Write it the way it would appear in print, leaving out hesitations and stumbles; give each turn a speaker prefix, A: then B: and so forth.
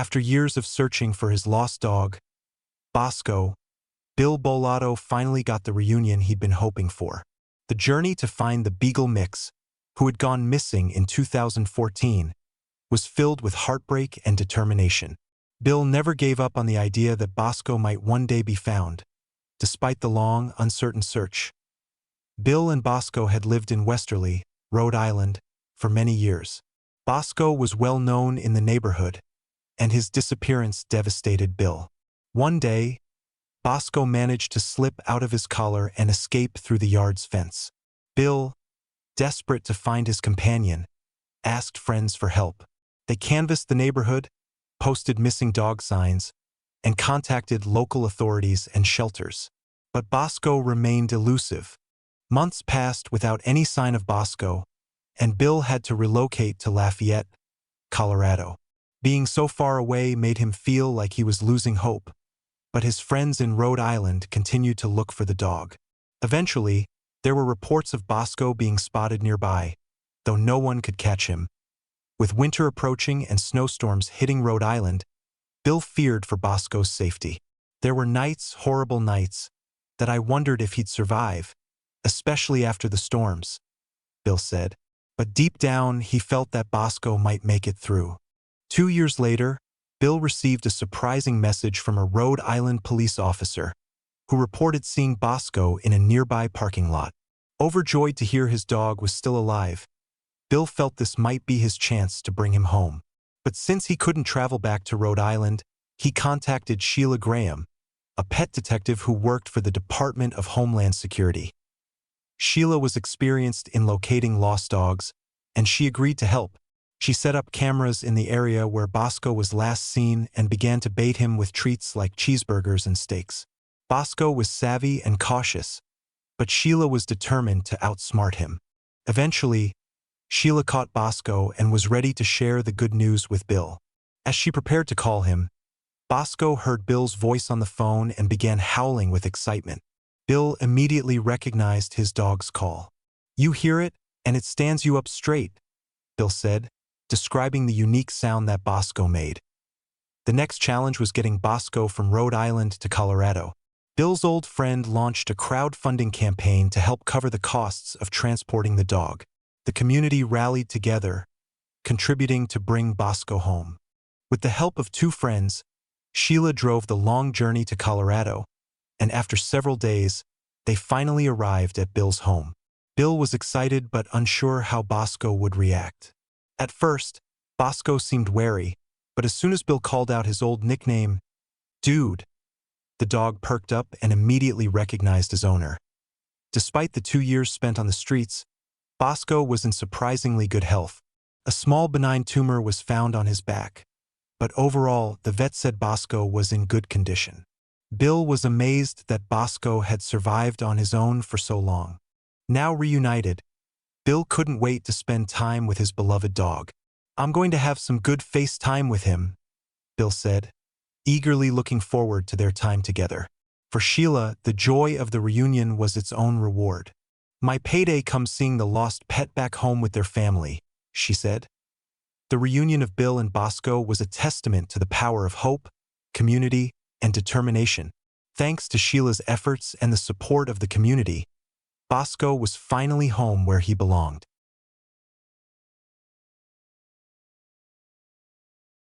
A: After years of searching for his lost dog, Bosco, Bill Bolato finally got the reunion he'd been hoping for. The journey to find the beagle mix, who had gone missing in 2014, was filled with heartbreak and determination. Bill never gave up on the idea that Bosco might one day be found, despite the long, uncertain search. Bill and Bosco had lived in Westerly, Rhode Island, for many years. Bosco was well known in the neighborhood, and his disappearance devastated Bill. One day, Bosco managed to slip out of his collar and escape through the yard's fence. Bill, desperate to find his companion, asked friends for help. They canvassed the neighborhood, posted missing dog signs, and contacted local authorities and shelters. But Bosco remained elusive. Months passed without any sign of Bosco, and Bill had to relocate to Lafayette, Colorado. Being so far away made him feel like he was losing hope, but his friends in Rhode Island continued to look for the dog. Eventually, there were reports of Bosco being spotted nearby, though no one could catch him. With winter approaching and snowstorms hitting Rhode Island, Bill feared for Bosco's safety. There were nights, horrible nights, that I wondered if he'd survive, especially after the storms, Bill said. But deep down, he felt that Bosco might make it through. 2 years later, Bill received a surprising message from a Rhode Island police officer, who reported seeing Bosco in a nearby parking lot. Overjoyed to hear his dog was still alive, Bill felt this might be his chance to bring him home. But since he couldn't travel back to Rhode Island, he contacted Sheila Graham, a pet detective who worked for the Department of Homeland Security. Sheila was experienced in locating lost dogs, and she agreed to help. She set up cameras in the area where Bosco was last seen and began to bait him with treats like cheeseburgers and steaks. Bosco was savvy and cautious, but Sheila was determined to outsmart him. Eventually, Sheila caught Bosco and was ready to share the good news with Bill. As she prepared to call him, Bosco heard Bill's voice on the phone and began howling with excitement. Bill immediately recognized his dog's call. "You hear it, and it stands you up straight," Bill said, describing the unique sound that Bosco made. The next challenge was getting Bosco from Rhode Island to Colorado. Bill's old friend launched a crowdfunding campaign to help cover the costs of transporting the dog. The community rallied together, contributing to bring Bosco home. With the help of 2 friends, Sheila drove the long journey to Colorado, and after several days, they finally arrived at Bill's home. Bill was excited but unsure how Bosco would react. At first, Bosco seemed wary, but as soon as Bill called out his old nickname, "Dude," the dog perked up and immediately recognized his owner. Despite the 2 years spent on the streets, Bosco was in surprisingly good health. A small benign tumor was found on his back, but overall, the vet said Bosco was in good condition. Bill was amazed that Bosco had survived on his own for so long. Now reunited, Bill couldn't wait to spend time with his beloved dog. "I'm going to have some good face time with him," Bill said, eagerly looking forward to their time together. For Sheila, the joy of the reunion was its own reward. "My payday comes seeing the lost pet back home with their family," she said. The reunion of Bill and Bosco was a testament to the power of hope, community, and determination. Thanks to Sheila's efforts and the support of the community, Bosco was finally home where he belonged.